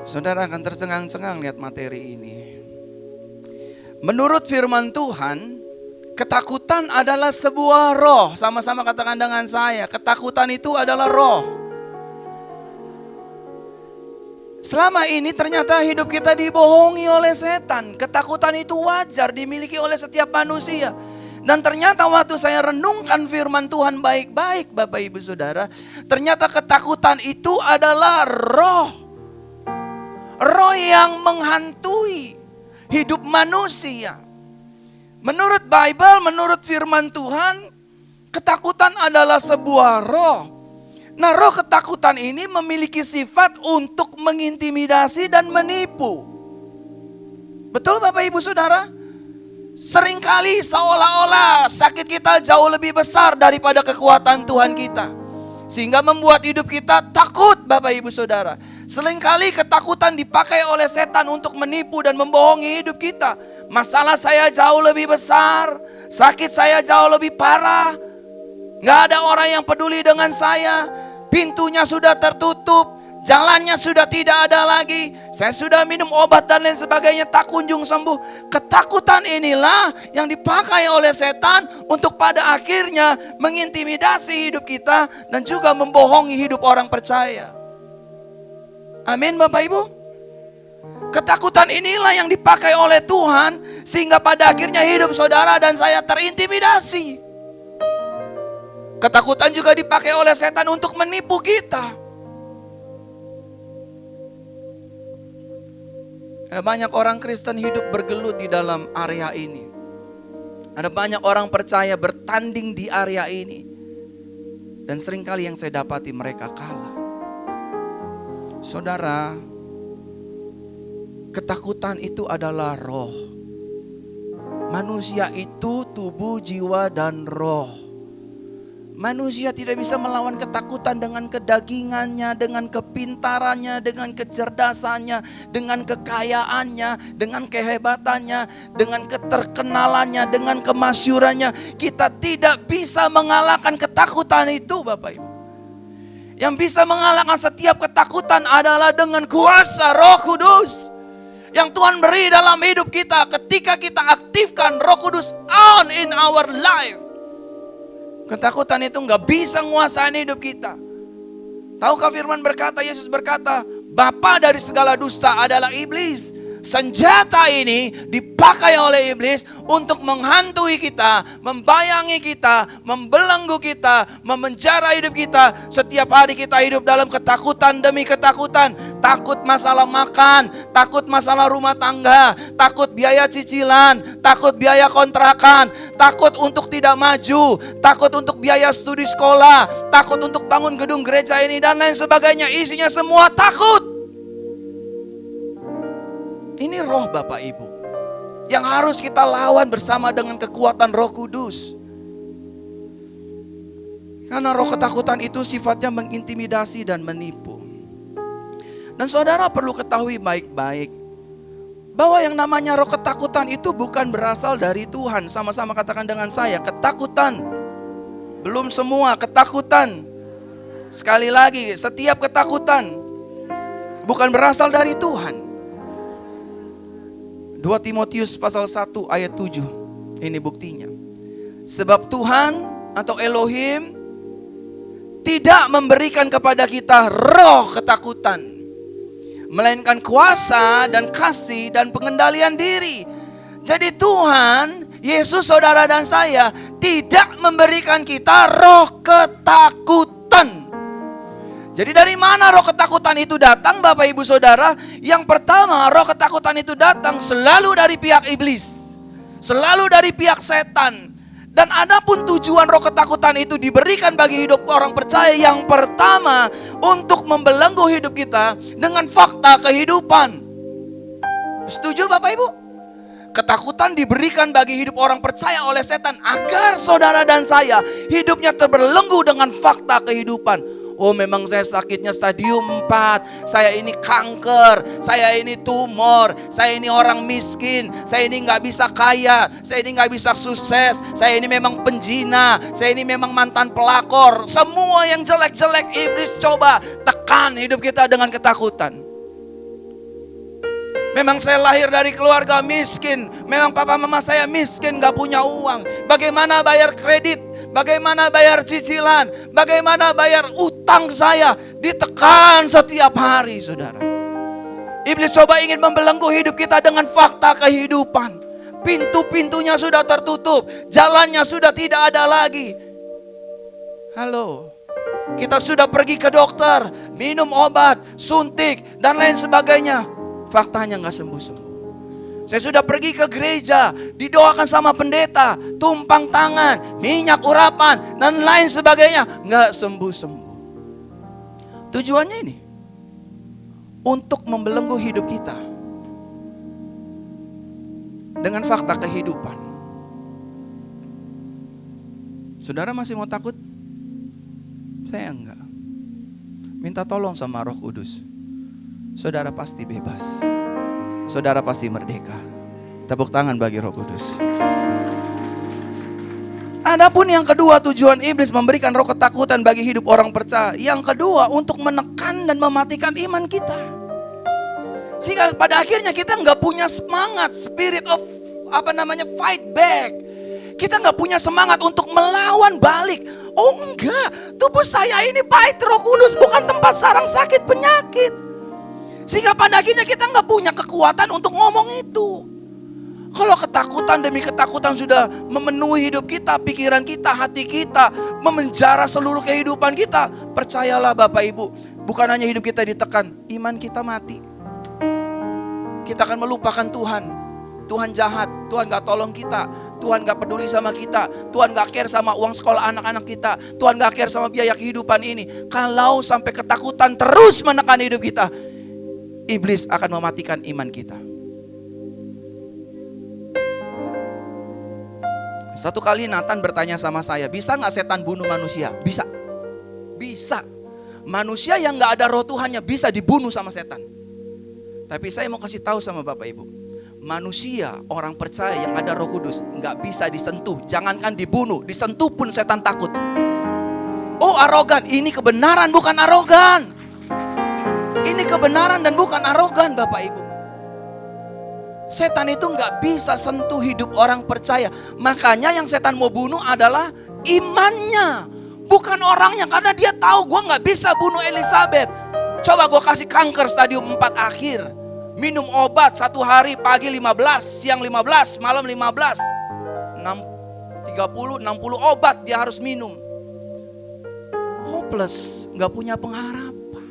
Saudara akan tercengang-cengang lihat materi ini. Menurut firman Tuhan, ketakutan adalah sebuah roh. Sama-sama katakan dengan saya, ketakutan itu adalah roh. Selama ini ternyata hidup kita dibohongi oleh setan. Ketakutan itu wajar dimiliki oleh setiap manusia. Dan ternyata waktu saya renungkan firman Tuhan baik-baik Bapak Ibu Saudara, ternyata ketakutan itu adalah roh. Roh yang menghantui hidup manusia. Menurut Bible, menurut firman Tuhan, ketakutan adalah sebuah roh. Nah, roh ketakutan ini memiliki sifat untuk mengintimidasi dan menipu. Betul Bapak Ibu Saudara? Seringkali seolah-olah sakit kita jauh lebih besar daripada kekuatan Tuhan kita. Sehingga membuat hidup kita takut Bapak Ibu Saudara. Seringkali ketakutan dipakai oleh setan untuk menipu dan membohongi hidup kita. Masalah saya jauh lebih besar, sakit saya jauh lebih parah. Gak ada orang yang peduli dengan saya. Pintunya sudah tertutup, jalannya sudah tidak ada lagi. Saya sudah minum obat dan lain sebagainya, tak kunjung sembuh. Ketakutan inilah yang dipakai oleh setan untuk pada akhirnya mengintimidasi hidup kita dan juga membohongi hidup orang percaya. Amin Bapak Ibu. Ketakutan inilah yang dipakai oleh Tuhan sehingga pada akhirnya hidup saudara dan saya terintimidasi. Ketakutan juga dipakai oleh setan untuk menipu kita. Ada banyak orang Kristen hidup bergelut di dalam area ini. Ada banyak orang percaya bertanding di area ini. Dan seringkali yang saya dapati mereka kalah. Saudara, ketakutan itu adalah roh. Manusia itu tubuh, jiwa, dan roh. Manusia tidak bisa melawan ketakutan dengan kedagingannya, dengan kepintarannya, dengan kecerdasannya, dengan kekayaannya, dengan kehebatannya, dengan keterkenalannya, dengan kemasyurannya. Kita tidak bisa mengalahkan ketakutan itu Bapak Ibu. Yang bisa mengalahkan setiap ketakutan adalah dengan kuasa Roh Kudus yang Tuhan beri dalam hidup kita ketika kita aktifkan Roh Kudus on in our life. Ketakutan itu gak bisa nguasain hidup kita. Tahukah firman berkata, Yesus berkata, bapa dari segala dusta adalah iblis. Senjata ini dipakai oleh iblis untuk menghantui kita, membayangi kita, membelenggu kita, memenjara hidup kita. Setiap hari kita hidup dalam ketakutan demi ketakutan. Takut masalah makan, takut masalah rumah tangga, takut biaya cicilan, takut biaya kontrakan, takut untuk tidak maju, takut untuk biaya studi sekolah, takut untuk bangun gedung gereja ini dan lain sebagainya. Isinya semua takut. Ini roh Bapak Ibu yang harus kita lawan bersama dengan kekuatan Roh Kudus. Karena roh ketakutan itu sifatnya mengintimidasi dan menipu. Dan saudara perlu ketahui baik-baik bahwa yang namanya roh ketakutan itu bukan berasal dari Tuhan. Sama-sama katakan dengan saya, ketakutan. Belum semua ketakutan. Sekali lagi, setiap ketakutan bukan berasal dari Tuhan. 2 Timotius pasal 1 ayat 7. Ini buktinya. Sebab Tuhan atau Elohim tidak memberikan kepada kita roh ketakutan, melainkan kuasa dan kasih dan pengendalian diri. Jadi Tuhan, Yesus saudara dan saya tidak memberikan kita roh ketakutan. Jadi dari mana roh ketakutan itu datang Bapak Ibu Saudara? Yang pertama, roh ketakutan itu datang selalu dari pihak iblis. Selalu dari pihak setan. Dan adapun tujuan roh ketakutan itu diberikan bagi hidup orang percaya. Yang pertama, untuk membelenggu hidup kita dengan fakta kehidupan. Setuju Bapak Ibu? Ketakutan diberikan bagi hidup orang percaya oleh setan agar saudara dan saya hidupnya terbelenggu dengan fakta kehidupan. Oh memang saya sakitnya stadium 4, saya ini kanker, saya ini tumor, saya ini orang miskin, saya ini gak bisa kaya, saya ini gak bisa sukses, saya ini memang penjina, saya ini memang mantan pelakor. Semua yang jelek-jelek iblis coba tekan hidup kita dengan ketakutan. Memang saya lahir dari keluarga miskin. Memang papa mama saya miskin, gak punya uang. Bagaimana bayar kredit? Bagaimana bayar cicilan? Bagaimana bayar utang saya? Ditekan setiap hari, saudara. Iblis coba ingin membelenggu hidup kita dengan fakta kehidupan. Pintu-pintunya sudah tertutup. Jalannya sudah tidak ada lagi. Halo. Kita sudah pergi ke dokter, minum obat, suntik, dan lain sebagainya. Faktanya gak sembuh-sembuh. Saya sudah pergi ke gereja, didoakan sama pendeta, tumpang tangan, minyak urapan, dan lain sebagainya. Gak sembuh-sembuh. Tujuannya ini untuk membelenggu hidup kita dengan fakta kehidupan. Saudara masih mau takut? Saya enggak. Minta tolong sama Roh Kudus. Saudara pasti bebas. Saudara pasti merdeka. Tepuk tangan bagi Roh Kudus. Adapun yang kedua, tujuan iblis memberikan roh ketakutan bagi hidup orang percaya. Yang kedua, untuk menekan dan mematikan iman kita. Sehingga pada akhirnya kita nggak punya semangat, spirit of fight back. Kita nggak punya semangat untuk melawan balik. Oh enggak, tubuh saya ini bait Roh Kudus, bukan tempat sarang sakit penyakit. Sehingga pada akhirnya kita nggak punya kekuatan untuk ngomong itu. Kalau ketakutan demi ketakutan sudah memenuhi hidup kita, pikiran kita, hati kita, memenjara seluruh kehidupan kita, percayalah Bapak Ibu, bukan hanya hidup kita ditekan, iman kita mati. Kita akan melupakan Tuhan. Tuhan jahat, Tuhan gak tolong kita, Tuhan gak peduli sama kita, Tuhan gak care sama uang sekolah anak-anak kita, Tuhan gak care sama biaya kehidupan ini. Kalau sampai ketakutan terus menekan hidup kita, iblis akan mematikan iman kita. Satu kali Nathan bertanya sama saya, bisa gak setan bunuh manusia? Bisa. Bisa. Manusia yang gak ada roh Tuhannya bisa dibunuh sama setan. Tapi saya mau kasih tahu sama Bapak Ibu, manusia, orang percaya yang ada Roh Kudus gak bisa disentuh. Jangankan dibunuh, disentuh pun setan takut. Oh arogan, ini kebenaran bukan arogan. Ini kebenaran dan bukan arogan Bapak Ibu. Setan itu gak bisa sentuh hidup orang percaya. Makanya yang setan mau bunuh adalah imannya, bukan orangnya. Karena dia tahu gue gak bisa bunuh Elizabeth. Coba gue kasih kanker stadium 4 akhir. Minum obat 1 hari, pagi 15, siang 15, malam 15. 30, 60 obat dia harus minum. Hopeless, gak punya pengharapan.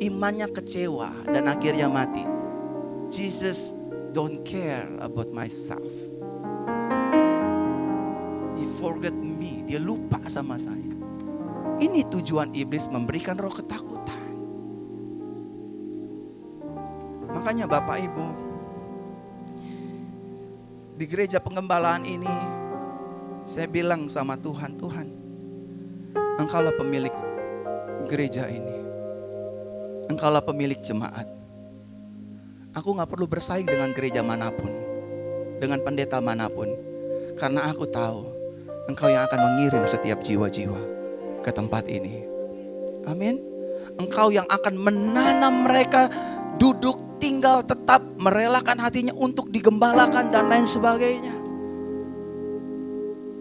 Imannya kecewa dan akhirnya mati. Jesus don't care about myself. He forget me. Dia lupa sama saya. Ini tujuan iblis memberikan roh ketakutan. Makanya Bapak Ibu, di gereja pengembalaan ini saya bilang sama Tuhan, Tuhan, Engkaulah pemilik gereja ini. Engkaulah pemilik jemaat. Aku gak perlu bersaing dengan gereja manapun, dengan pendeta manapun. Karena aku tahu Engkau yang akan mengirim setiap jiwa-jiwa ke tempat ini. Amin. Engkau yang akan menanam mereka duduk, tinggal, tetap merelakan hatinya untuk digembalakan dan lain sebagainya.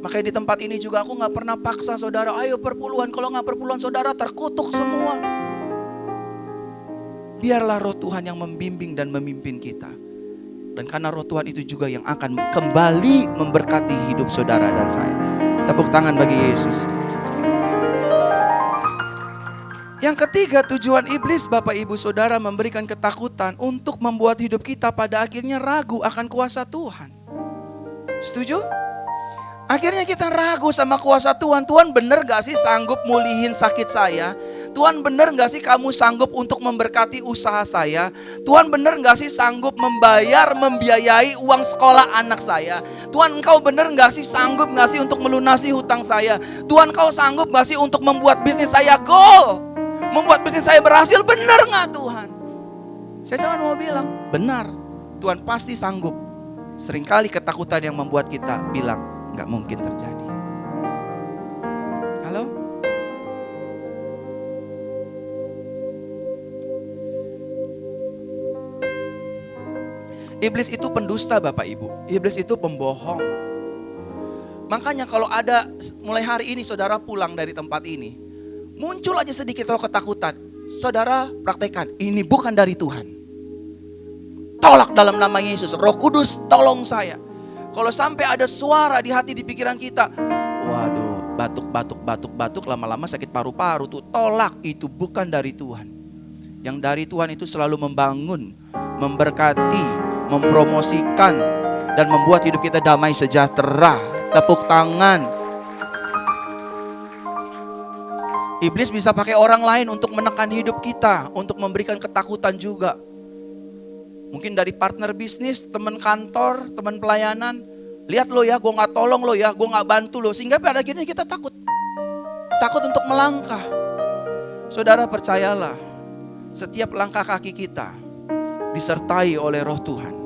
Makanya di tempat ini juga aku gak pernah paksa saudara, ayo perpuluhan. Kalau gak perpuluhan saudara terkutuk semua. Biarlah roh Tuhan yang membimbing dan memimpin kita. Dan karena roh Tuhan itu juga yang akan kembali memberkati hidup saudara dan saya. Tepuk tangan bagi Yesus. Yang ketiga, tujuan iblis Bapak Ibu Saudara memberikan ketakutan untuk membuat hidup kita pada akhirnya ragu akan kuasa Tuhan. Setuju? Akhirnya kita ragu sama kuasa Tuhan. Tuhan bener gak sih sanggup mulihin sakit saya? Tuhan bener gak sih kamu sanggup untuk memberkati usaha saya? Tuhan bener gak sih sanggup membiayai uang sekolah anak saya? Tuhan engkau bener gak sih sanggup gak sih untuk melunasi hutang saya? Tuhan kau sanggup gak sih untuk membuat bisnis saya goal? Membuat bisnis saya berhasil, benar gak Tuhan? Saya cuma mau bilang, benar, Tuhan pasti sanggup. Seringkali ketakutan yang membuat kita bilang, gak mungkin terjadi. Halo? Iblis itu pendusta Bapak Ibu. Iblis itu pembohong. Makanya kalau ada mulai hari ini saudara pulang dari tempat ini, muncul aja sedikit roh ketakutan, saudara praktekkan, ini bukan dari Tuhan. Tolak dalam nama Yesus. Roh Kudus tolong saya. Kalau sampai ada suara di hati, di pikiran kita, waduh, batuk, lama-lama sakit paru-paru tuh, tolak, itu bukan dari Tuhan. Yang dari Tuhan itu selalu membangun, memberkati, mempromosikan, dan membuat hidup kita damai sejahtera. Tepuk tangan. Iblis bisa pakai orang lain untuk menekan hidup kita, untuk memberikan ketakutan juga. Mungkin dari partner bisnis, teman kantor, teman pelayanan. Lihat lo ya, gue gak tolong lo ya, gue gak bantu lo. Sehingga pada akhirnya kita takut. Takut untuk melangkah. Saudara percayalah, setiap langkah kaki kita disertai oleh roh Tuhan.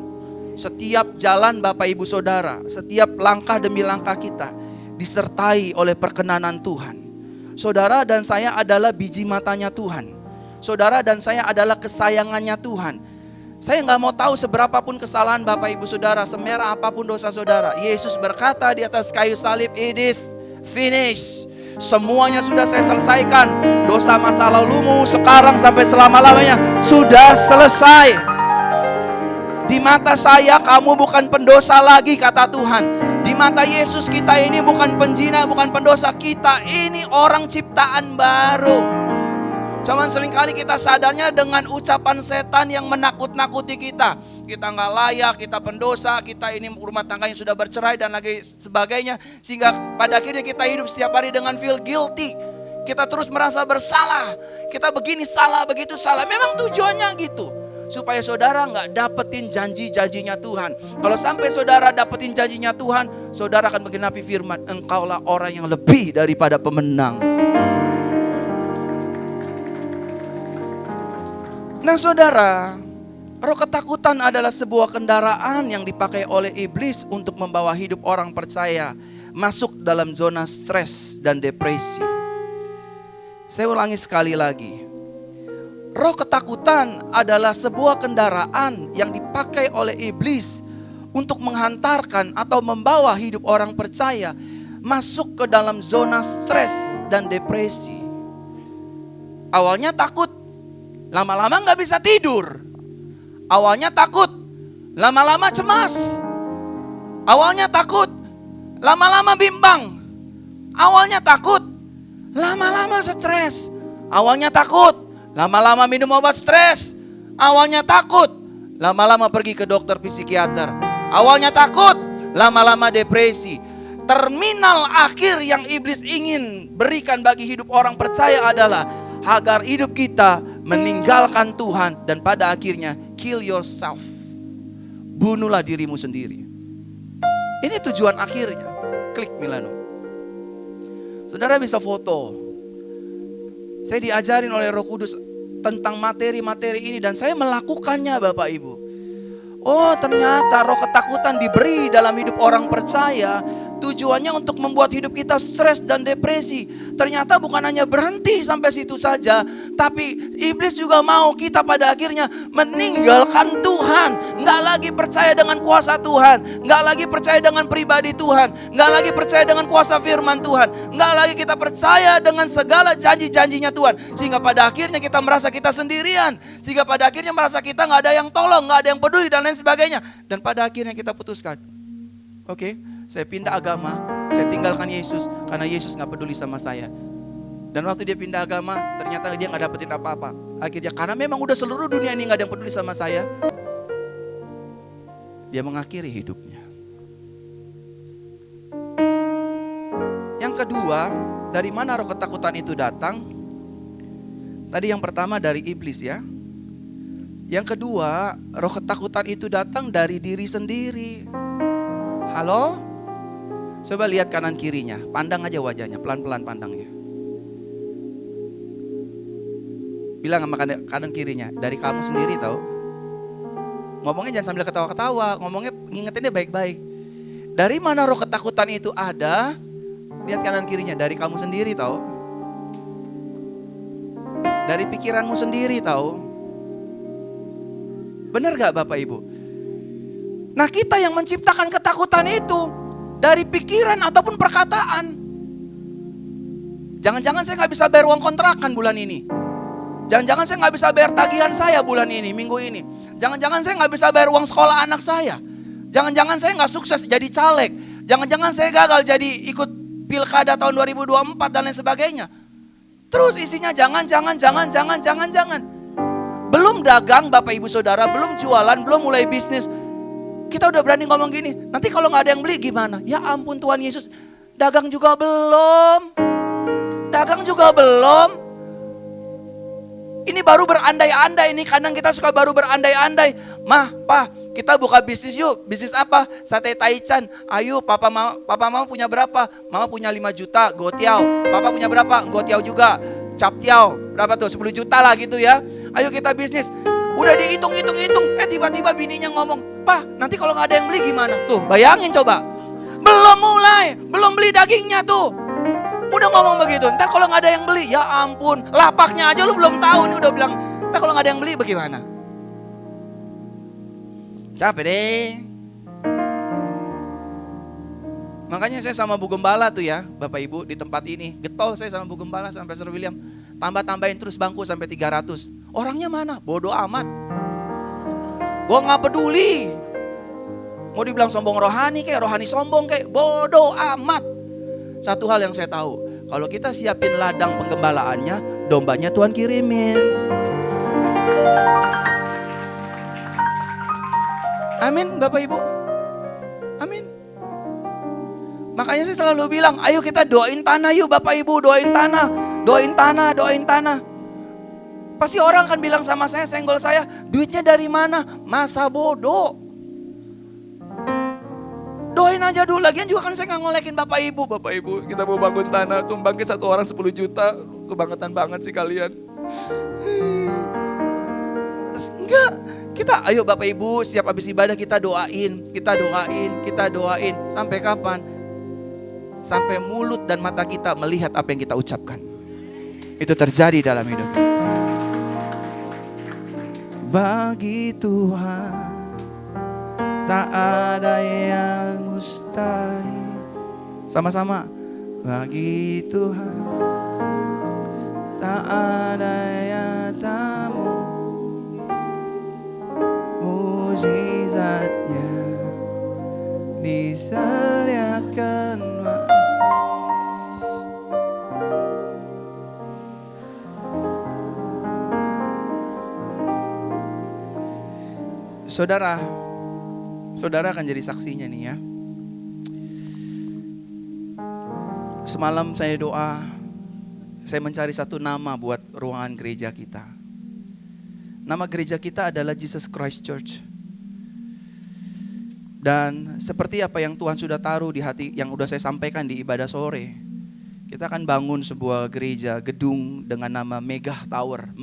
Setiap jalan Bapak Ibu Saudara, setiap langkah demi langkah kita disertai oleh perkenanan Tuhan. Saudara dan saya adalah biji matanya Tuhan. Saudara dan saya adalah kesayangannya Tuhan. Saya gak mau tahu seberapapun kesalahan Bapak Ibu Saudara, semerah apapun dosa saudara. Yesus berkata di atas kayu salib, it is finished. Semuanya sudah saya selesaikan. Dosa masa lalumu sekarang sampai selama-lamanya sudah selesai. Di mata saya kamu bukan pendosa lagi, kata Tuhan. Di mata Yesus kita ini bukan penjina, bukan pendosa. Kita ini orang ciptaan baru. Cuman seringkali kita sadarnya dengan ucapan setan yang menakut-nakuti kita. Kita gak layak, kita pendosa, kita ini rumah tangga yang sudah bercerai dan lagi sebagainya. Sehingga pada akhirnya kita hidup setiap hari dengan feel guilty. Kita terus merasa bersalah. Kita begini salah, begitu salah. Memang tujuannya gitu. Supaya saudara gak dapetin janji-janjinya Tuhan. Kalau sampai saudara dapetin janjinya Tuhan, saudara akan menggenapi firman, engkaulah orang yang lebih daripada pemenang. Nah saudara, roh ketakutan adalah sebuah kendaraan yang dipakai oleh iblis untuk membawa hidup orang percaya masuk dalam zona stres dan depresi. Saya ulangi sekali lagi. Roh ketakutan adalah sebuah kendaraan yang dipakai oleh iblis untuk menghantarkan atau membawa hidup orang percaya masuk ke dalam zona stres dan depresi. Awalnya takut, lama-lama gak bisa tidur. Awalnya takut, lama-lama cemas. Awalnya takut, lama-lama bimbang. Awalnya takut, lama-lama stres. Awalnya takut, lama-lama minum obat stres. Awalnya takut, lama-lama pergi ke dokter psikiater. Awalnya takut, lama-lama depresi. Terminal akhir yang iblis ingin berikan bagi hidup orang percaya adalah agar hidup kita meninggalkan Tuhan dan pada akhirnya kill yourself. Bunuhlah dirimu sendiri. Ini tujuan akhirnya. Klik Milano. Saudara bisa foto. Saya diajarin oleh Roh Kudus tentang materi-materi ini dan saya melakukannya Bapak Ibu. Oh ternyata roh ketakutan diberi dalam hidup orang percaya. Tujuannya untuk membuat hidup kita stres dan depresi. Ternyata bukan hanya berhenti sampai situ saja. Tapi iblis juga mau kita pada akhirnya meninggalkan Tuhan. Nggak lagi percaya dengan kuasa Tuhan. Nggak lagi percaya dengan pribadi Tuhan. Nggak lagi percaya dengan kuasa firman Tuhan. Nggak lagi kita percaya dengan segala janji-janjinya Tuhan. Sehingga pada akhirnya kita merasa kita sendirian. Sehingga pada akhirnya merasa kita nggak ada yang tolong, nggak ada yang peduli dan lain sebagainya. Dan pada akhirnya kita putuskan. Oke. Saya pindah agama, saya tinggalkan Yesus karena Yesus gak peduli sama saya. Dan waktu dia pindah agama, ternyata dia gak dapetin apa-apa. Akhirnya karena memang udah seluruh dunia ini gak ada yang peduli sama saya, dia mengakhiri hidupnya. Yang kedua, dari mana roh ketakutan itu datang? Tadi yang pertama dari iblis ya. Yang kedua, roh ketakutan itu datang dari diri sendiri. Halo? Coba lihat kanan kirinya, pandang aja wajahnya, pelan-pelan pandangnya. Bilang sama kanan kirinya, dari kamu sendiri tahu. Ngomongnya jangan sambil ketawa-ketawa, ngomongnya ngingetinnya baik-baik. Dari mana roh ketakutan itu ada? Lihat kanan kirinya, dari kamu sendiri tahu. Dari pikiranmu sendiri tahu. Benar gak Bapak Ibu? Nah, kita yang menciptakan ketakutan itu dari pikiran ataupun perkataan. Jangan-jangan saya nggak bisa bayar uang kontrakan bulan ini. Jangan-jangan saya nggak bisa bayar tagihan saya bulan ini, minggu ini. Jangan-jangan saya nggak bisa bayar uang sekolah anak saya. Jangan-jangan saya nggak sukses jadi caleg. Jangan-jangan saya gagal jadi ikut pilkada tahun 2024 dan lain sebagainya. Terus isinya jangan. Belum dagang Bapak Ibu Saudara, belum jualan, belum mulai bisnis. Kita udah berani ngomong gini, nanti kalau gak ada yang beli gimana? Ya ampun Tuhan Yesus, dagang juga belum. Ini baru berandai-andai, ini kadang kita suka baru berandai-andai. Mah, Pa, kita buka bisnis yuk. Bisnis apa? Sate Taichan. Ayo, papa mama punya berapa? Mama punya 5 juta, gotiao. Papa punya berapa? Gotiao juga. Captiao, berapa tuh? 10 juta lah gitu ya. Ayo kita bisnis. Udah dihitung. Tiba-tiba bininya ngomong, Pa, nanti kalau gak ada yang beli gimana? Tuh, bayangin coba. Belum mulai, belum beli dagingnya tuh. Udah ngomong begitu, ntar kalau gak ada yang beli, ya ampun. Lapaknya aja lu belum tahu, ini udah bilang, ntar kalau gak ada yang beli bagaimana? Capek deh. Makanya saya sama Bu Gembala tuh ya, Bapak Ibu di tempat ini. Getol saya sama Bu Gembala sampai Sir William. Tambahin terus bangku sampai 300. Orangnya mana? Bodoh amat. Gue gak peduli. Mau dibilang sombong rohani kayak rohani sombong kayak bodoh amat. Satu hal yang saya tahu, kalau kita siapin ladang penggembalaannya, dombanya Tuhan kirimin. Amin Bapak Ibu. Amin. Makanya saya selalu bilang, ayo kita doain tanah yuk Bapak Ibu, doain tanah. Pasti orang akan bilang sama saya, senggol saya, duitnya dari mana? Masa bodoh. Doain aja dulu, lagian juga kan saya gak ngolekin Bapak Ibu kita mau bangun tanah, sumbangin 1 orang 10 juta, kebangetan banget sih kalian. Enggak, kita ayo Bapak Ibu, setiap habis ibadah kita doain. Sampai kapan? Sampai mulut dan mata kita melihat apa yang kita ucapkan. Itu terjadi dalam hidup. Bagi Tuhan tak ada yang mustahil. Sama-sama. Bagi Tuhan tak ada yang tak mujizatnya disediakan. Saudara akan jadi saksinya nih ya. Semalam saya doa, saya mencari satu nama buat ruangan gereja kita. Nama gereja kita adalah Jesus Christ Church. Dan seperti apa yang Tuhan sudah taruh di hati, yang udah saya sampaikan di ibadah sore, kita akan bangun sebuah gereja gedung dengan nama Megah Tower.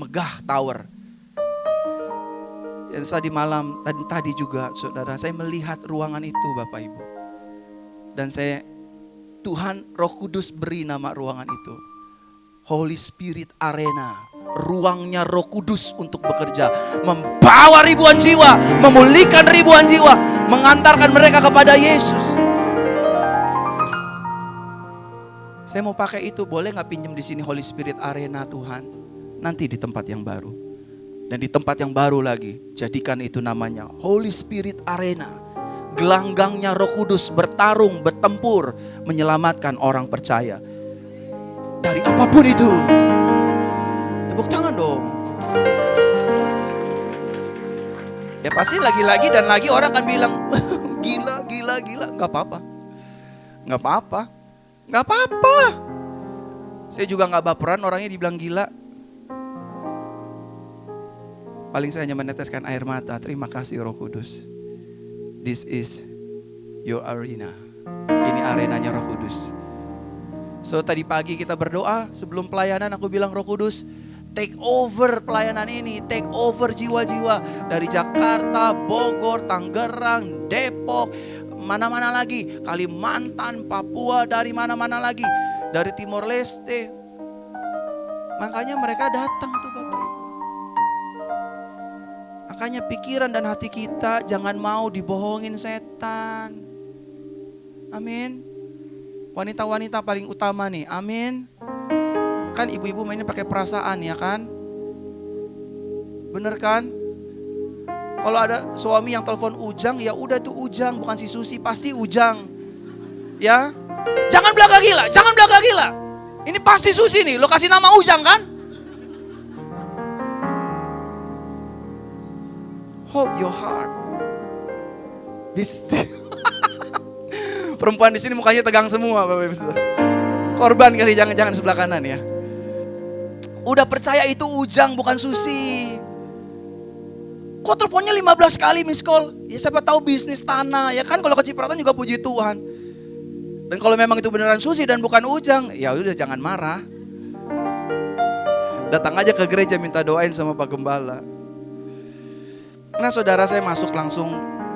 Dan tadi malam, tadi juga saudara, saya melihat ruangan itu Bapak Ibu. Dan Tuhan Roh Kudus beri nama ruangan itu Holy Spirit Arena. Ruangnya Roh Kudus untuk bekerja, membawa ribuan jiwa, memulihkan ribuan jiwa, mengantarkan mereka kepada Yesus. Saya mau pakai itu, boleh gak pinjem di sini Holy Spirit Arena Tuhan? Nanti di tempat yang baru. Dan di tempat yang baru lagi, jadikan itu namanya Holy Spirit Arena. Gelanggangnya Roh Kudus bertarung, bertempur, menyelamatkan orang percaya dari apapun itu. Tepuk tangan dong. Ya pasti lagi-lagi dan lagi orang akan bilang, gila. Gak apa-apa. Saya juga gak baperan orangnya dibilang gila. Paling saya hanya meneteskan air mata. Terima kasih Roh Kudus. This is your arena. Ini arenanya Roh Kudus. So tadi pagi kita berdoa sebelum pelayanan, aku bilang Roh Kudus, take over pelayanan ini, take over jiwa-jiwa dari Jakarta, Bogor, Tangerang, Depok, mana-mana lagi, Kalimantan, Papua, dari mana-mana lagi, dari Timor Leste. Makanya mereka datang tuh Bapak Ibu. Makanya pikiran dan hati kita jangan mau dibohongin setan. Amin. Wanita-wanita paling utama nih, amin. Kan ibu-ibu mainnya pakai perasaan ya kan? Bener kan? Kalau ada suami yang telepon Ujang, ya udah tuh Ujang, bukan si Susi, pasti Ujang. Ya, jangan belaga gila, jangan belaga gila. Ini pasti Susi nih, lo kasih nama Ujang kan? Hold your heart. Be still. Perempuan di sini mukanya tegang semua, Bapak Ibu Saudara. Korban kali, jangan sebelah kanan ya. Udah percaya itu Ujang bukan Susi. Kok teleponnya 15 kali miss call? Ya siapa tahu bisnis tanah ya kan, kalau kecipratan juga puji Tuhan. Dan kalau memang itu beneran Susi dan bukan Ujang, ya udah jangan marah. Datang aja ke gereja minta doain sama Pak Gembala. Nah saudara, saya masuk langsung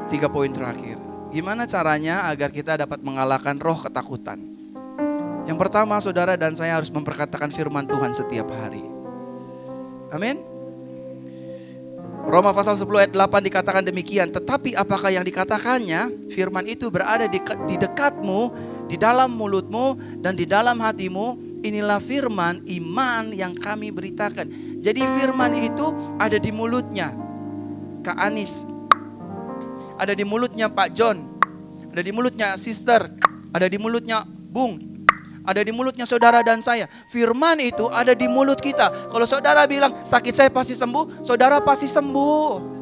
3 poin terakhir. Gimana caranya agar kita dapat mengalahkan roh ketakutan? Yang pertama, saudara dan saya harus memperkatakan firman Tuhan setiap hari. Amin. Roma pasal 10 ayat 8 dikatakan demikian. Tetapi apakah yang dikatakannya? Firman itu berada di dekatmu, di dalam mulutmu dan di dalam hatimu. Inilah firman iman yang kami beritakan. Jadi firman itu ada di mulutnya Kak Anis, ada di mulutnya Pak John, ada di mulutnya Sister, ada di mulutnya Bung, ada di mulutnya saudara dan saya. Firman itu ada di mulut kita. Kalau saudara bilang sakit saya pasti sembuh, saudara pasti sembuh.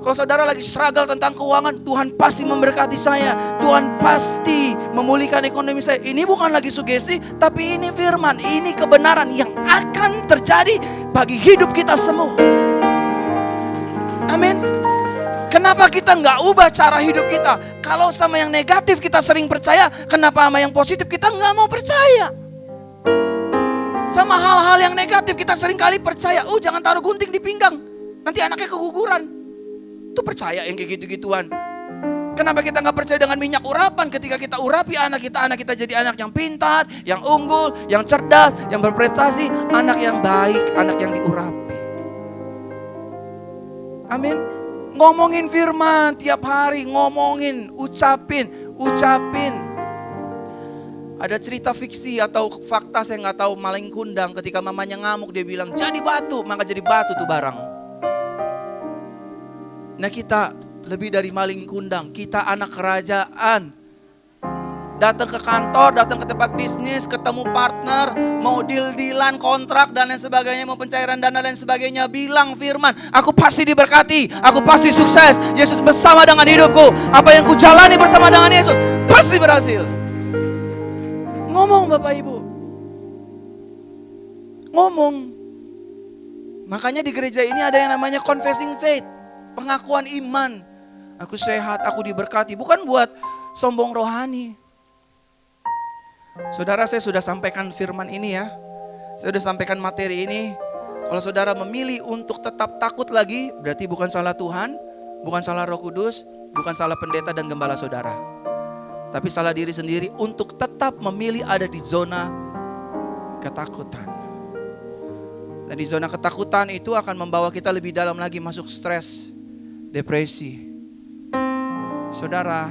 Kalau saudara lagi struggle tentang keuangan, Tuhan pasti memberkati saya. Tuhan pasti memulihkan ekonomi saya. Ini bukan lagi sugesti, tapi ini firman, ini kebenaran yang akan terjadi bagi hidup kita semua. Amin. Kenapa kita nggak ubah cara hidup kita? Kalau sama yang negatif kita sering percaya, kenapa sama yang positif kita nggak mau percaya? Sama hal-hal yang negatif kita sering kali percaya. Oh jangan taruh gunting di pinggang, nanti anaknya keguguran. Itu percaya yang kayak gitu-gituan. Kenapa kita nggak percaya dengan minyak urapan? Ketika kita urapi anak kita jadi anak yang pintar, yang unggul, yang cerdas, yang berprestasi, anak yang baik, anak yang diurapi. Amin. Ngomongin firman tiap hari, ngomongin, ucapin. Ada cerita fiksi atau fakta saya nggak tahu, maling kundang ketika mamanya ngamuk dia bilang jadi batu, maka jadi batu tuh barang. Nah kita lebih dari maling kundang, kita anak kerajaan. Datang ke kantor, datang ke tempat bisnis, ketemu partner, mau deal-dealan, kontrak dan lain sebagainya, mau pencairan dana dan lain sebagainya, bilang firman, aku pasti diberkati, aku pasti sukses, Yesus bersama dengan hidupku, apa yang ku jalani bersama dengan Yesus pasti berhasil. Ngomong Bapak Ibu, ngomong. Makanya di gereja ini ada yang namanya confessing faith, pengakuan iman. Aku sehat, aku diberkati, bukan buat sombong rohani. Saudara, saya sudah sampaikan firman ini ya. Saya sudah sampaikan materi ini. Kalau saudara memilih untuk tetap takut lagi, berarti bukan salah Tuhan, bukan salah Roh Kudus, bukan salah pendeta dan gembala saudara. Tapi salah diri sendiri untuk tetap memilih ada di zona ketakutan. Dan di zona ketakutan itu akan membawa kita lebih dalam lagi masuk stres, depresi. Saudara,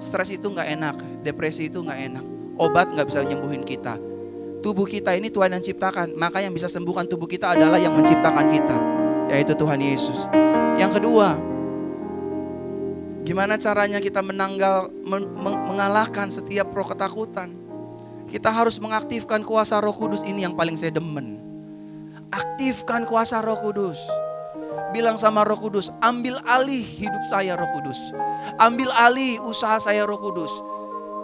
stres itu gak enak, depresi itu gak enak. Obat gak bisa nyembuhin kita. Tubuh kita ini Tuhan yang ciptakan. Maka yang bisa sembuhkan tubuh kita adalah yang menciptakan kita, yaitu Tuhan Yesus. Yang kedua, gimana caranya kita mengalahkan setiap roh ketakutan? Kita harus mengaktifkan kuasa Roh Kudus. Ini yang paling saya demen. Aktifkan kuasa Roh Kudus. Bilang sama Roh Kudus, ambil alih hidup saya Roh Kudus. Ambil alih usaha saya Roh Kudus.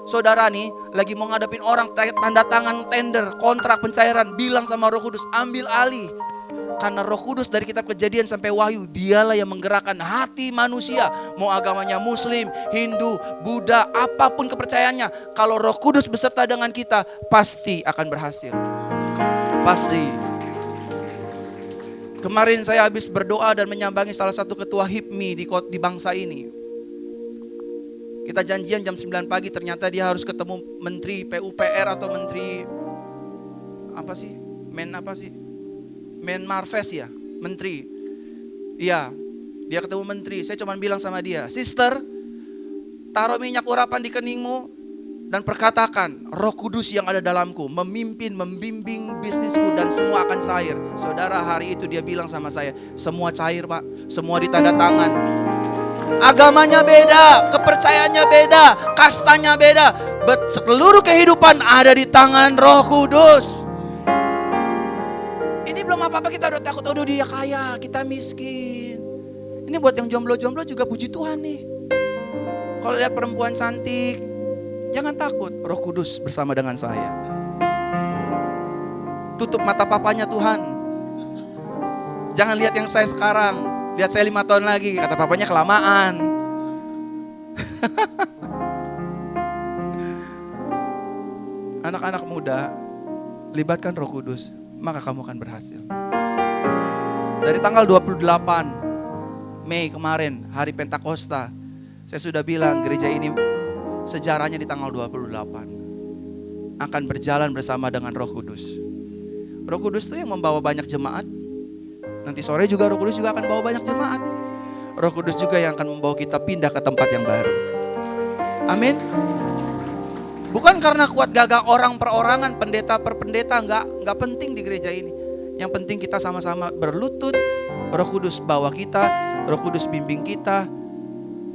Saudara nih lagi mau ngadepin orang tanda tangan tender, kontrak pencairan, bilang sama Roh Kudus, ambil alih. Karena Roh Kudus dari kitab Kejadian sampai Wahyu, dialah yang menggerakkan hati manusia. Mau agamanya Muslim, Hindu, Buddha, apapun kepercayaannya. Kalau Roh Kudus beserta dengan kita, pasti akan berhasil. Pasti. Kemarin saya habis berdoa dan menyambangi salah satu ketua HIPMI di bangsa ini. Kita janjian jam 9 pagi, ternyata dia harus ketemu menteri PUPR atau menteri apa sih? Men Marves ya, menteri. Iya. Dia ketemu menteri, saya cuma bilang sama dia, "Sister, taruh minyak urapan di keningmu dan perkatakan, Roh Kudus yang ada dalamku memimpin, membimbing bisnisku dan semua akan cair." Saudara, hari itu dia bilang sama saya, semua cair Pak, semua ditanda tangan. Agamanya beda, kepercayaannya beda, kastanya beda, seluruh kehidupan ada di tangan Roh Kudus. Ini belum apa-apa kita udah takut, aduh dia kaya, kita miskin. Ini buat yang jomblo-jomblo juga puji Tuhan nih. Kalau lihat perempuan cantik, jangan takut, Roh Kudus bersama dengan saya. Tutup mata papanya Tuhan. Jangan lihat yang saya sekarang, lihat saya 5 tahun lagi, kata papanya kelamaan. Anak-anak muda, libatkan Roh Kudus, maka kamu akan berhasil. Dari tanggal 28 Mei kemarin, hari Pentakosta, saya sudah bilang gereja ini sejarahnya di tanggal 28 akan berjalan bersama dengan Roh Kudus. Roh Kudus itu yang membawa banyak jemaat. Nanti sore juga Roh Kudus juga akan bawa banyak jemaat. Roh Kudus juga yang akan membawa kita pindah ke tempat yang baru. Amin. Bukan karena kuat gagah orang perorangan, pendeta per pendeta, enggak penting di gereja ini. Yang penting kita sama-sama berlutut, Roh Kudus bawa kita, Roh Kudus bimbing kita.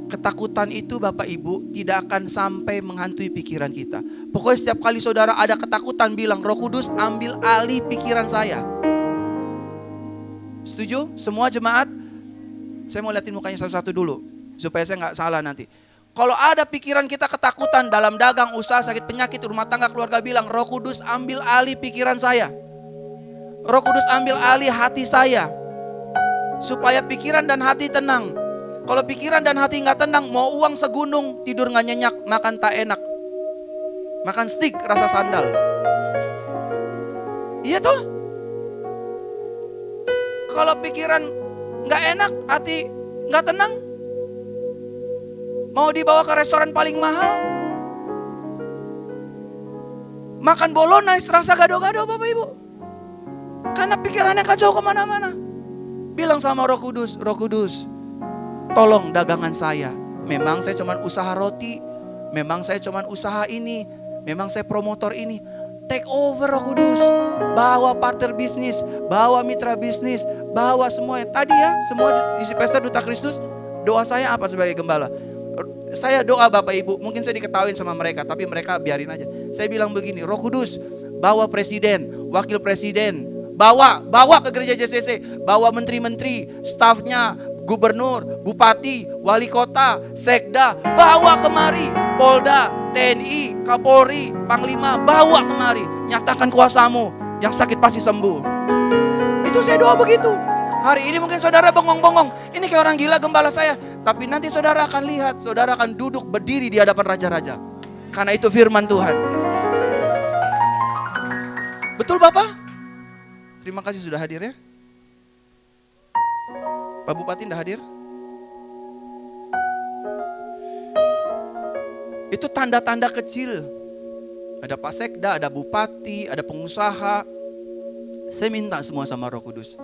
Ketakutan itu Bapak Ibu tidak akan sampai menghantui pikiran kita. Pokoknya setiap kali saudara ada ketakutan, bilang, Roh Kudus ambil alih pikiran saya. Setuju? Semua jemaat? Saya mau liatin mukanya satu-satu dulu, supaya saya gak salah nanti. Kalau ada pikiran kita ketakutan dalam dagang, usaha, sakit, penyakit, rumah tangga, keluarga, bilang, Roh Kudus ambil alih pikiran saya. Roh Kudus ambil alih hati saya. Supaya pikiran dan hati tenang. Kalau pikiran dan hati gak tenang, mau uang segunung, tidur gak nyenyak, makan tak enak. Makan steak rasa sandal. Iya tuh. Kalau pikiran gak enak, hati gak tenang, mau dibawa ke restoran paling mahal, makan bolognese rasa gado-gado Bapak Ibu. Karena pikirannya kacau kemana-mana. Bilang sama Roh Kudus, Roh Kudus, tolong dagangan saya. Memang saya cuma usaha roti, memang saya cuma usaha ini, memang saya promotor ini. Take over Roh Kudus. Bawa partner bisnis, bawa mitra bisnis, bawa semuanya. Tadi ya, semua isi pesta Duta Kristus, doa saya apa sebagai gembala? Saya doa Bapak Ibu, mungkin saya diketawain sama mereka, tapi mereka biarin aja. Saya bilang begini, Roh Kudus, bawa presiden, wakil presiden, bawa ke gereja JCC, bawa menteri-menteri, stafnya, gubernur, bupati, wali kota, sekda, bawa kemari, Polda, TNI, Kapolri, Panglima, bawa kemari, nyatakan kuasamu, yang sakit pasti sembuh. Itu saya doa begitu. Hari ini mungkin saudara bengong-bengong, ini kayak orang gila gembala saya. Tapi nanti saudara akan lihat, saudara akan duduk berdiri di hadapan raja-raja. Karena itu firman Tuhan. Betul Bapak? Terima kasih sudah hadir ya. Pak Bupati tidak hadir? Itu tanda-tanda kecil. Ada Pak Sekda, ada Bupati, ada pengusaha. Saya minta semua sama Roh Kudus.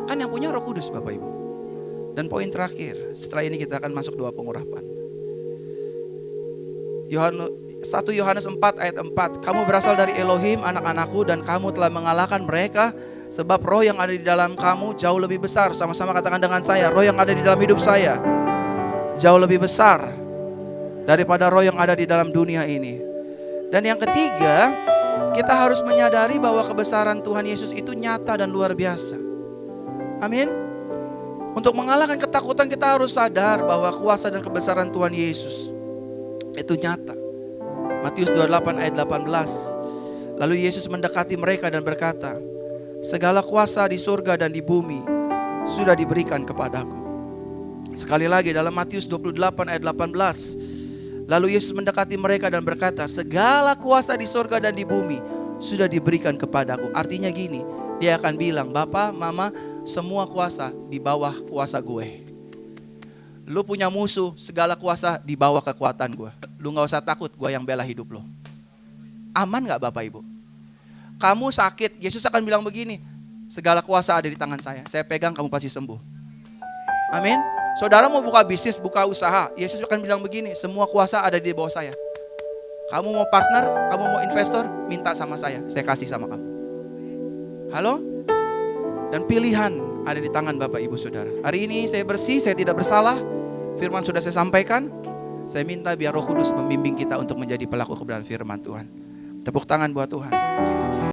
Kan yang punya Roh Kudus Bapak Ibu. Dan poin terakhir, setelah ini kita akan masuk doa pengurapan. 1 Yohanes 4 ayat 4. Kamu berasal dari Elohim, anak-anakku, dan kamu telah mengalahkan mereka. Sebab roh yang ada di dalam kamu jauh lebih besar. Sama-sama katakan dengan saya, roh yang ada di dalam hidup saya jauh lebih besar daripada roh yang ada di dalam dunia ini. Dan yang ketiga, kita harus menyadari bahwa kebesaran Tuhan Yesus itu nyata dan luar biasa. Amin. Untuk mengalahkan ketakutan kita harus sadar bahwa kuasa dan kebesaran Tuhan Yesus itu nyata. Matius 28 ayat 18. Lalu Yesus mendekati mereka dan berkata, segala kuasa di surga dan di bumi sudah diberikan kepadaku. Sekali lagi dalam Matius 28 ayat 18. Lalu Yesus mendekati mereka dan berkata, segala kuasa di surga dan di bumi sudah diberikan kepadaku. Artinya gini, dia akan bilang, Bapak, Mama, semua kuasa di bawah kuasa gue. Lu punya musuh, segala kuasa di bawah kekuatan gue. Lu gak usah takut, gue yang bela hidup lo. Aman gak Bapak Ibu? Kamu sakit, Yesus akan bilang begini, segala kuasa ada di tangan saya pegang, kamu pasti sembuh. Amin. Saudara mau buka bisnis, buka usaha, Yesus akan bilang begini, semua kuasa ada di bawah saya. Kamu mau partner, kamu mau investor, minta sama saya kasih sama kamu. Halo? Dan pilihan ada di tangan Bapak Ibu Saudara. Hari ini saya bersih, saya tidak bersalah. Firman sudah saya sampaikan. Saya minta biar Roh Kudus membimbing kita untuk menjadi pelaku kebenaran firman Tuhan. Tepuk tangan buat Tuhan.